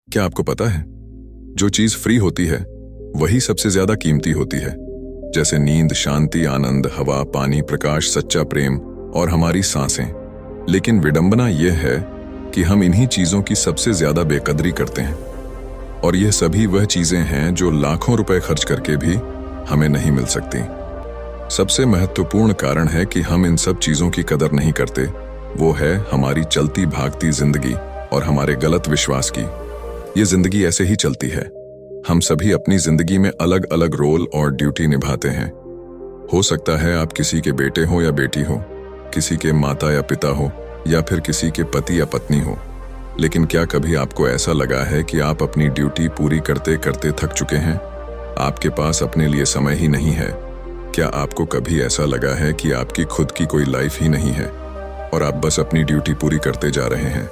क्या आपको पता है, जो चीज फ्री होती है वही सबसे ज्यादा कीमती होती है। जैसे नींद, शांति, आनंद, हवा, पानी, प्रकाश, सच्चा प्रेम और हमारी सांसें। लेकिन विडंबना यह है कि हम इन्हीं चीजों की सबसे ज्यादा बेकदरी करते हैं। और यह सभी वह चीजें हैं जो लाखों रुपए खर्च करके भी हमें नहीं मिल सकती। सबसे महत्वपूर्ण कारण है कि हम इन सब चीजों की कदर नहीं करते, वो है हमारी चलती भागती जिंदगी और हमारे गलत विश्वास की। ये जिंदगी ऐसे ही चलती है। हम सभी अपनी जिंदगी में अलग अलग रोल और ड्यूटी निभाते हैं। हो सकता है आप किसी के बेटे हो या बेटी हो, किसी के माता या पिता हो, या फिर किसी के पति या पत्नी हो। लेकिन क्या कभी आपको ऐसा लगा है कि आप अपनी ड्यूटी पूरी करते करते थक चुके हैं? आपके पास अपने लिए समय ही नहीं है। क्या आपको कभी ऐसा लगा है कि आपकी खुद की कोई लाइफ ही नहीं है और आप बस अपनी ड्यूटी पूरी करते जा रहे हैं?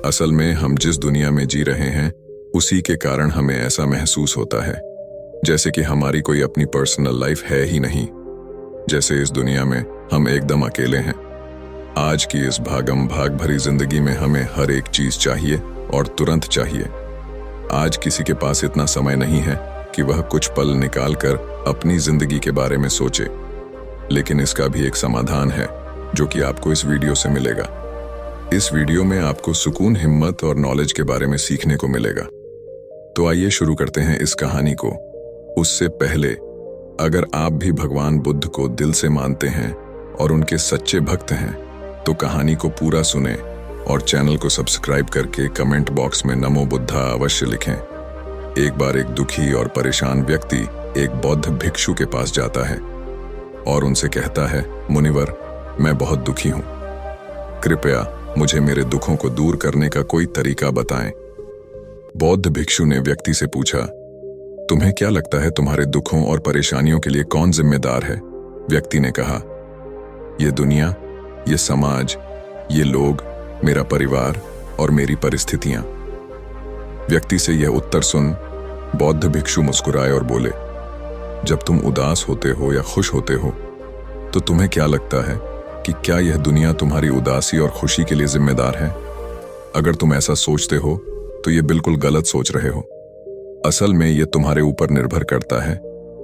असल में हम जिस दुनिया में जी रहे हैं उसी के कारण हमें ऐसा महसूस होता है जैसे कि हमारी कोई अपनी पर्सनल लाइफ है ही नहीं। जैसे इस दुनिया में हम एकदम अकेले हैं। आज की इस भागम भाग भरी जिंदगी में हमें हर एक चीज चाहिए और तुरंत चाहिए। आज किसी के पास इतना समय नहीं है कि वह कुछ पल निकाल कर अपनी जिंदगी के बारे में सोचे। लेकिन इसका भी एक समाधान है जो कि आपको इस वीडियो से मिलेगा। इस वीडियो में आपको सुकून, हिम्मत और नॉलेज के बारे में सीखने को मिलेगा। तो आइए शुरू करते हैं इस कहानी को। उससे पहले, अगर आप भी भगवान बुद्ध को दिल से मानते हैं और उनके सच्चे भक्त हैं तो कहानी को पूरा सुने और चैनल को सब्सक्राइब करके कमेंट बॉक्स में नमो बुद्धा अवश्य लिखें। एक बार एक दुखी और परेशान व्यक्ति एक बौद्ध भिक्षु के पास जाता है और उनसे कहता है, मुनिवर, मैं बहुत दुखी हूं। कृपया मुझे मेरे दुखों को दूर करने का कोई तरीका बताएं। बौद्ध भिक्षु ने व्यक्ति से पूछा, तुम्हें क्या लगता है तुम्हारे दुखों और परेशानियों के लिए कौन जिम्मेदार है? व्यक्ति ने कहा, ये दुनिया, ये समाज, ये लोग, मेरा परिवार और मेरी परिस्थितियां। व्यक्ति से यह उत्तर सुन बौद्ध भिक्षु मुस्कुराए और बोले, जब तुम उदास होते हो या खुश होते हो तो तुम्हें क्या लगता है कि क्या यह दुनिया तुम्हारी उदासी और खुशी के लिए जिम्मेदार है? अगर तुम ऐसा सोचते हो तो ये बिल्कुल गलत सोच रहे हो। असल में ये तुम्हारे ऊपर निर्भर करता है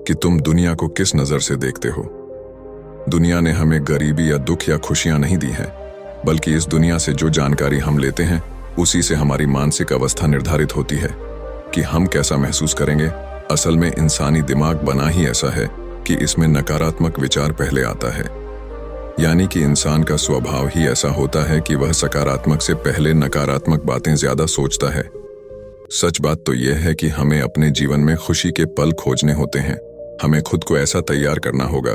कि तुम दुनिया को किस नजर से देखते हो। दुनिया ने हमें गरीबी या दुख या खुशियां नहीं दी हैं, बल्कि इस दुनिया से जो जानकारी हम लेते हैं उसी से हमारी मानसिक अवस्था निर्धारित होती है कि हम कैसा महसूस करेंगे। असल में इंसानी दिमाग बना ही ऐसा है कि इसमें नकारात्मक विचार पहले आता है। यानी कि इंसान का स्वभाव ही ऐसा होता है कि वह सकारात्मक से पहले नकारात्मक बातें ज्यादा सोचता है। सच बात तो यह है कि हमें अपने जीवन में खुशी के पल खोजने होते हैं। हमें खुद को ऐसा तैयार करना होगा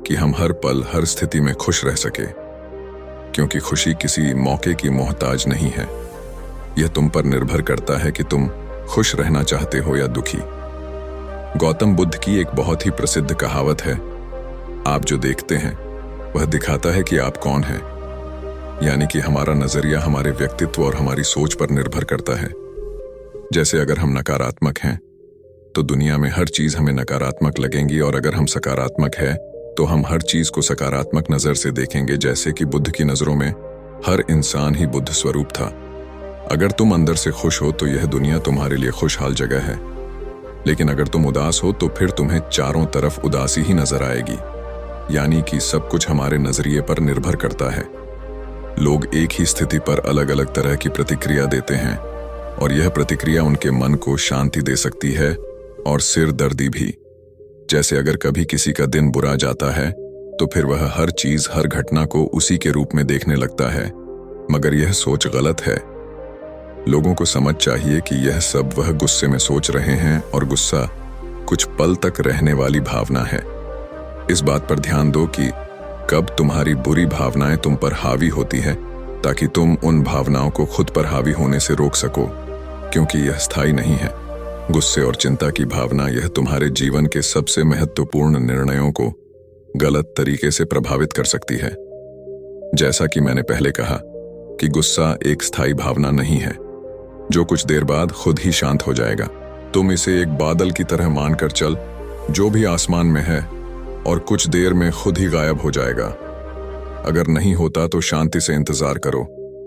कि हम हर पल, हर स्थिति में खुश रह सके, क्योंकि खुशी किसी मौके की मोहताज नहीं है। यह तुम पर निर्भर करता है कि तुम खुश रहना चाहते हो या दुखी। गौतम बुद्ध की एक बहुत ही प्रसिद्ध कहावत है, आप जो देखते हैं वह दिखाता है कि आप कौन हैं। यानी कि हमारा नजरिया हमारे व्यक्तित्व और हमारी सोच पर निर्भर करता है। जैसे अगर हम नकारात्मक हैं तो दुनिया में हर चीज हमें नकारात्मक लगेंगी, और अगर हम सकारात्मक हैं तो हम हर चीज को सकारात्मक नजर से देखेंगे। जैसे कि बुद्ध की नजरों में हर इंसान ही बुद्ध स्वरूप था। अगर तुम अंदर से खुश हो तो यह दुनिया तुम्हारे लिए खुशहाल जगह है, लेकिन अगर तुम उदास हो तो फिर तुम्हें चारों तरफ उदासी ही नजर आएगी। यानी कि सब कुछ हमारे नजरिए पर निर्भर करता है। लोग एक ही स्थिति पर अलग अलग तरह की प्रतिक्रिया देते हैं, और यह प्रतिक्रिया उनके मन को शांति दे सकती है और सिर दर्दी भी। जैसे अगर कभी किसी का दिन बुरा जाता है तो फिर वह हर चीज, हर घटना को उसी के रूप में देखने लगता है, मगर यह सोच गलत है। लोगों को समझ चाहिए कि यह सब वह गुस्से में सोच रहे हैं, और गुस्सा कुछ पल तक रहने वाली भावना है। इस बात पर ध्यान दो कि कब तुम्हारी बुरी भावनाएं तुम पर हावी होती है, ताकि तुम उन भावनाओं को खुद पर हावी होने से रोक सको, क्योंकि यह स्थायी नहीं है। गुस्से और चिंता की भावना, यह तुम्हारे जीवन के सबसे महत्वपूर्ण निर्णयों को गलत तरीके से प्रभावित कर सकती है। जैसा कि मैंने पहले कहा कि गुस्सा एक स्थायी भावना नहीं है जो कुछ देर बाद खुद ही शांत हो जाएगा। तुम इसे एक बादल की तरह मानकर चल जो भी आसमान में है और कुछ देर में खुद ही गायब हो जाएगा। अगर नहीं होता तो शांति से इंतजार करो,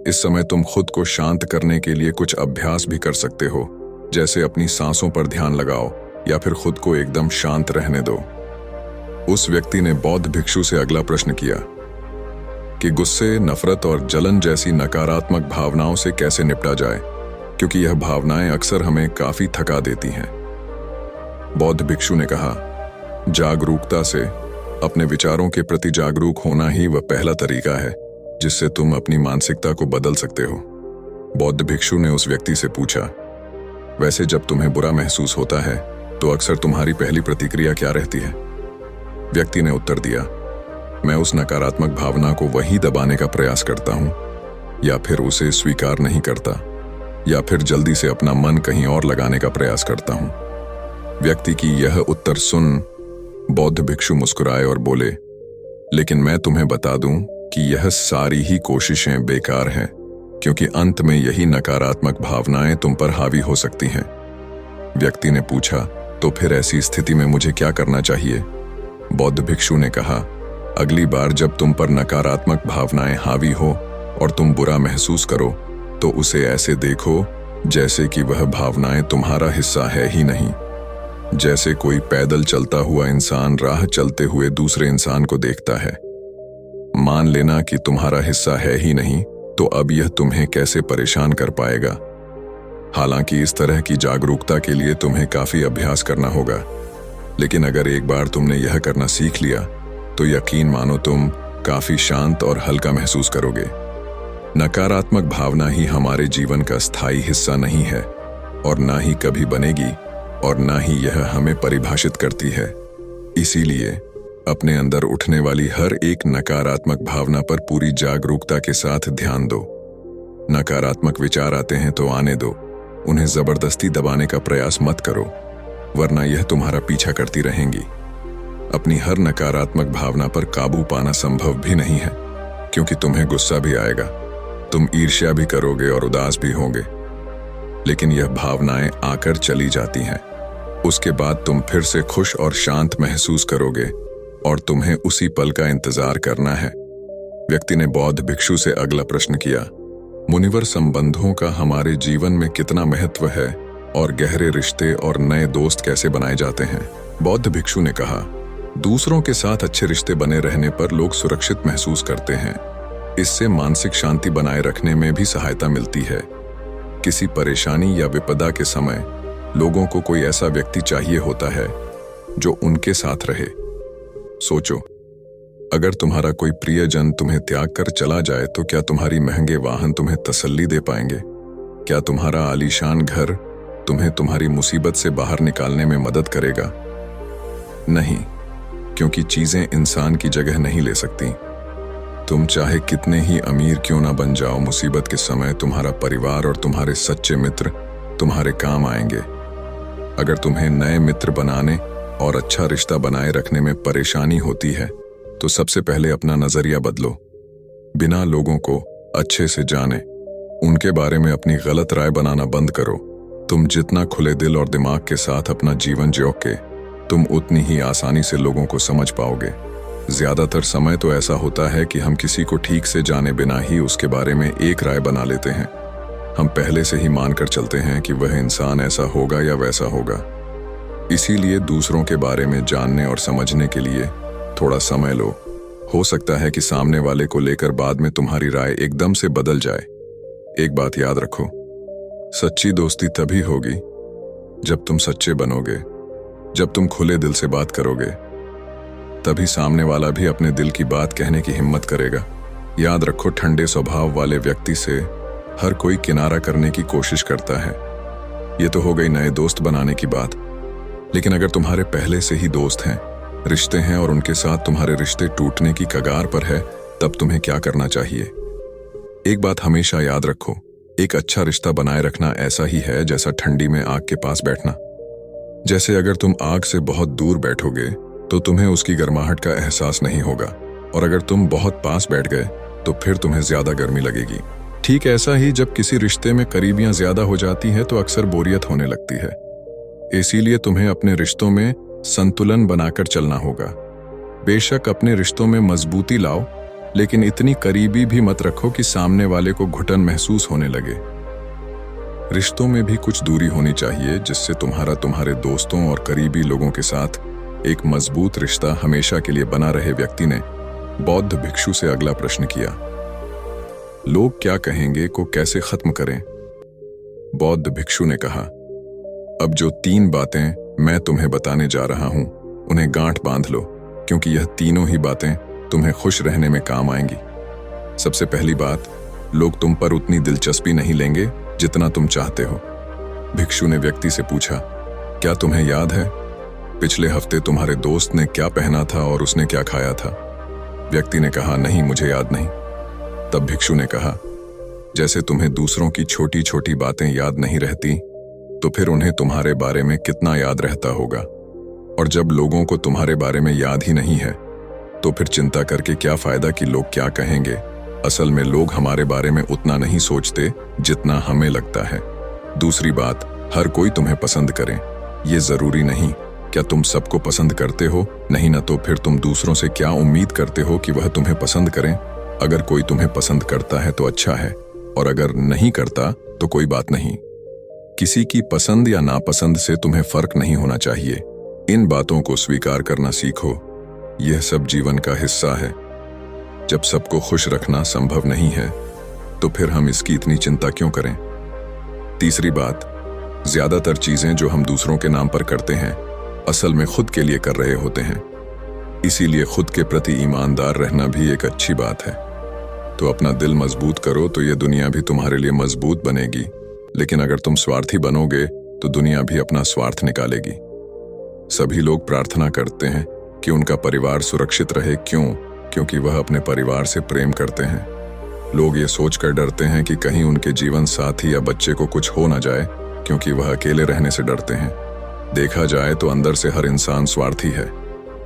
इस समय तुम खुद को शांत करने के लिए कुछ अभ्यास भी कर सकते हो, जैसे अपनी सांसों पर ध्यान लगाओ या फिर खुद को एकदम शांत रहने दो। उस व्यक्ति ने बौद्ध भिक्षु से अगला प्रश्न किया कि गुस्से, नफरत और जलन जैसी नकारात्मक भावनाओं से कैसे निपटा जाए, क्योंकि यह भावनाएं अक्सर हमें काफी थका देती हैं। बौद्ध भिक्षु ने कहा, जागरूकता से अपने विचारों के प्रति जागरूक होना ही वह पहला तरीका है जिससे तुम अपनी मानसिकता को बदल सकते हो। बौद्ध भिक्षु ने उस व्यक्ति से पूछा, वैसे जब तुम्हें बुरा महसूस होता है तो अक्सर तुम्हारी पहली प्रतिक्रिया क्या रहती है? व्यक्ति ने उत्तर दिया, मैं उस नकारात्मक भावना को वहीं दबाने का प्रयास करता हूं, या फिर उसे स्वीकार नहीं करता, या फिर जल्दी से अपना मन कहीं और लगाने का प्रयास करता हूं। व्यक्ति की यह उत्तर सुन बौद्ध भिक्षु मुस्कुराए और बोले, लेकिन मैं तुम्हें बता दूं कि यह सारी ही कोशिशें बेकार हैं, क्योंकि अंत में यही नकारात्मक भावनाएं तुम पर हावी हो सकती हैं। व्यक्ति ने पूछा, तो फिर ऐसी स्थिति में मुझे क्या करना चाहिए? बौद्ध भिक्षु ने कहा, अगली बार जब तुम पर नकारात्मक भावनाएं हावी हो और तुम बुरा महसूस करो तो उसे ऐसे देखो जैसे कि वह भावनाएं तुम्हारा हिस्सा है ही नहीं। जैसे कोई पैदल चलता हुआ इंसान राह चलते हुए दूसरे इंसान को देखता है। मान लेना कि तुम्हारा हिस्सा है ही नहीं, तो अब यह तुम्हें कैसे परेशान कर पाएगा? हालांकि इस तरह की जागरूकता के लिए तुम्हें काफी अभ्यास करना होगा, लेकिन अगर एक बार तुमने यह करना सीख लिया तो यकीन मानो तुम काफी शांत और हल्का महसूस करोगे। नकारात्मक भावना ही हमारे जीवन का स्थायी हिस्सा नहीं है और ना ही कभी बनेगी, और ना ही यह हमें परिभाषित करती है। इसीलिए अपने अंदर उठने वाली हर एक नकारात्मक भावना पर पूरी जागरूकता के साथ ध्यान दो। नकारात्मक विचार आते हैं तो आने दो, उन्हें जबरदस्ती दबाने का प्रयास मत करो, वरना यह तुम्हारा पीछा करती रहेंगी। अपनी हर नकारात्मक भावना पर काबू पाना संभव भी नहीं है, क्योंकि तुम्हें गुस्सा भी आएगा, तुम ईर्ष्या भी करोगे और उदास भी होंगे, लेकिन यह भावनाएं आकर चली जाती हैं। उसके बाद तुम फिर से खुश और शांत महसूस करोगे और तुम्हें उसी पल का इंतजार करना है। व्यक्ति ने बौद्ध भिक्षु से अगला प्रश्न किया, मुनिवर, संबंधों का हमारे जीवन में कितना महत्व है और गहरे रिश्ते और नए दोस्त कैसे बनाए जाते हैं? बौद्ध भिक्षु ने कहा, दूसरों के साथ अच्छे रिश्ते बने रहने पर लोग सुरक्षित महसूस करते हैं। इससे मानसिक शांति बनाए रखने में भी सहायता मिलती है। किसी परेशानी या विपदा के समय लोगों को कोई ऐसा व्यक्ति चाहिए होता है जो उनके साथ रहे। सोचो, अगर तुम्हारा कोई प्रियजन तुम्हें त्याग कर चला जाए तो क्या तुम्हारी महंगे वाहन तुम्हें तसल्ली दे पाएंगे? क्या तुम्हारा आलीशान घर तुम्हें तुम्हारी मुसीबत से बाहर निकालने में मदद करेगा? नहीं, क्योंकि चीजें इंसान की जगह नहीं ले सकती। तुम चाहे कितने ही अमीर क्यों ना बन जाओ, मुसीबत के समय तुम्हारा परिवार और तुम्हारे सच्चे मित्र तुम्हारे काम आएंगे। अगर तुम्हें नए मित्र बनाने और अच्छा रिश्ता बनाए रखने में परेशानी होती है तो सबसे पहले अपना नजरिया बदलो। बिना लोगों को अच्छे से जाने उनके बारे में अपनी गलत राय बनाना बंद करो। तुम जितना खुले दिल और दिमाग के साथ अपना जीवन जियोगे, तुम उतनी ही आसानी से लोगों को समझ पाओगे। ज्यादातर समय तो ऐसा होता है कि हम किसी को ठीक से जाने बिना ही उसके बारे में एक राय बना लेते हैं। हम पहले से ही मानकर चलते हैं कि वह इंसान ऐसा होगा या वैसा होगा। इसीलिए दूसरों के बारे में जानने और समझने के लिए थोड़ा समय लो। हो सकता है कि सामने वाले को लेकर बाद में तुम्हारी राय एकदम से बदल जाए। एक बात याद रखो, सच्ची दोस्ती तभी होगी जब तुम सच्चे बनोगे। जब तुम खुले दिल से बात करोगे तभी सामने वाला भी अपने दिल की बात कहने की हिम्मत करेगा। याद रखो, ठंडे स्वभाव वाले व्यक्ति से हर कोई किनारा करने की कोशिश करता है। ये तो हो गई नए दोस्त बनाने की बात, लेकिन अगर तुम्हारे पहले से ही दोस्त हैं, रिश्ते हैं और उनके साथ तुम्हारे रिश्ते टूटने की कगार पर है, तब तुम्हें क्या करना चाहिए? एक बात हमेशा याद रखो, एक अच्छा रिश्ता बनाए रखना ऐसा ही है जैसा ठंडी में आग के पास बैठना। जैसे अगर तुम आग से बहुत दूर बैठोगे तो तुम्हें उसकी गर्माहट का एहसास नहीं होगा, और अगर तुम बहुत पास बैठ गए तो फिर तुम्हें ज्यादा गर्मी लगेगी। ठीक ऐसा ही जब किसी रिश्ते में करीबियां ज्यादा हो जाती हैं तो अक्सर बोरियत होने लगती है। इसीलिए तुम्हें अपने रिश्तों में संतुलन बनाकर चलना होगा। बेशक अपने रिश्तों में मजबूती लाओ, लेकिन इतनी करीबी भी मत रखो कि सामने वाले को घुटन महसूस होने लगे। रिश्तों में भी कुछ दूरी होनी चाहिए, जिससे तुम्हारे दोस्तों और करीबी लोगों के साथ एक मजबूत रिश्ता हमेशा के लिए बना रहे। व्यक्ति ने बौद्ध भिक्षु से अगला प्रश्न किया, लोग क्या कहेंगे को कैसे खत्म करें? बौद्ध भिक्षु ने कहा, अब जो 3 बातें मैं तुम्हें बताने जा रहा हूं, उन्हें गांठ बांध लो, क्योंकि यह तीनों ही बातें तुम्हें खुश रहने में काम आएंगी। सबसे पहली बात, लोग तुम पर उतनी दिलचस्पी नहीं लेंगे जितना तुम चाहते हो। भिक्षु ने व्यक्ति से पूछा, क्या तुम्हें याद है पिछले हफ्ते तुम्हारे दोस्त ने क्या पहना था और उसने क्या खाया था? व्यक्ति ने कहा, नहीं, मुझे याद नहीं। तब भिक्षु ने कहा, जैसे तुम्हें दूसरों की छोटी छोटी बातें याद नहीं रहती, तो फिर उन्हें तुम्हारे बारे में कितना याद रहता होगा। और जब लोगों को तुम्हारे बारे में याद ही नहीं है, तो फिर चिंता करके क्या फायदा कि लोग क्या कहेंगे। असल में लोग हमारे बारे में उतना नहीं सोचते जितना हमें लगता है। दूसरी बात, हर कोई तुम्हें पसंद करे, ये जरूरी नहीं। क्या तुम सबको पसंद करते हो? नहीं ना, तो फिर तुम दूसरों से क्या उम्मीद करते हो कि वह तुम्हें पसंद करें? अगर कोई तुम्हें पसंद करता है तो अच्छा है, और अगर नहीं करता तो कोई बात नहीं। किसी की पसंद या नापसंद से तुम्हें फर्क नहीं होना चाहिए। इन बातों को स्वीकार करना सीखो, यह सब जीवन का हिस्सा है। जब सबको खुश रखना संभव नहीं है, तो फिर हम इसकी इतनी चिंता क्यों करें? तीसरी बात, ज्यादातर चीजें जो हम दूसरों के नाम पर करते हैं, असल में खुद के लिए कर रहे होते हैं। इसीलिए खुद के प्रति ईमानदार रहना भी एक अच्छी बात है। तो अपना दिल मजबूत करो, तो ये दुनिया भी तुम्हारे लिए मजबूत बनेगी। लेकिन अगर तुम स्वार्थी बनोगे, तो दुनिया भी अपना स्वार्थ निकालेगी। सभी लोग प्रार्थना करते हैं कि उनका परिवार सुरक्षित रहे। क्यों? क्योंकि वह अपने परिवार से प्रेम करते हैं। लोग ये सोचकर डरते हैं कि कहीं उनके जीवन साथी या बच्चे को कुछ हो ना जाए, क्योंकि वह अकेले रहने से डरते हैं। देखा जाए तो अंदर से हर इंसान स्वार्थी है।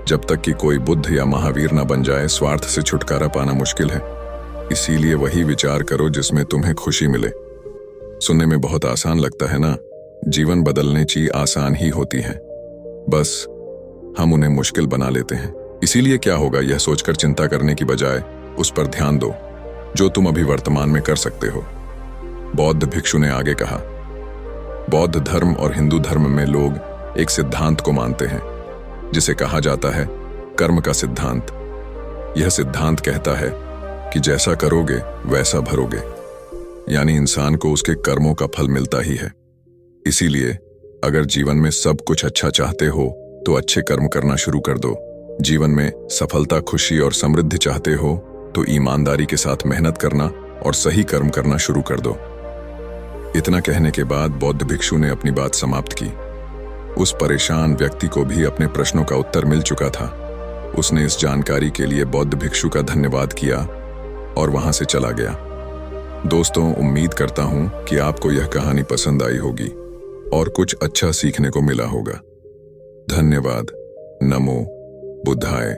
जब तक कि कोई बुद्ध या महावीर ना बन जाए, स्वार्थ से छुटकारा पाना मुश्किल है। इसीलिए वही विचार करो जिसमें तुम्हें खुशी मिले। सुनने में बहुत आसान लगता है ना? जीवन बदलने चीज आसान ही होती है, बस हम उन्हें मुश्किल बना लेते हैं। इसीलिए क्या होगा यह सोचकर चिंता करने की बजाय उस पर ध्यान दो जो तुम अभी वर्तमान में कर सकते हो। बौद्ध भिक्षु ने आगे कहा, बौद्ध धर्म और हिंदू धर्म में लोग एक सिद्धांत को मानते हैं, जिसे कहा जाता है कर्म का सिद्धांत। यह सिद्धांत कहता है कि जैसा करोगे वैसा भरोगे, यानी इंसान को उसके कर्मों का फल मिलता ही है। इसीलिए अगर जीवन में सब कुछ अच्छा चाहते हो तो अच्छे कर्म करना शुरू कर दो। जीवन में सफलता, खुशी और समृद्धि चाहते हो तो ईमानदारी के साथ मेहनत करना और सही कर्म करना शुरू कर दो। इतना कहने के बाद बौद्ध भिक्षु ने अपनी बात समाप्त की। उस परेशान व्यक्ति को भी अपने प्रश्नों का उत्तर मिल चुका था। उसने इस जानकारी के लिए बौद्ध भिक्षु का धन्यवाद किया और वहां से चला गया। दोस्तों, उम्मीद करता हूं कि आपको यह कहानी पसंद आई होगी और कुछ अच्छा सीखने को मिला होगा। धन्यवाद। नमो बुद्धाय।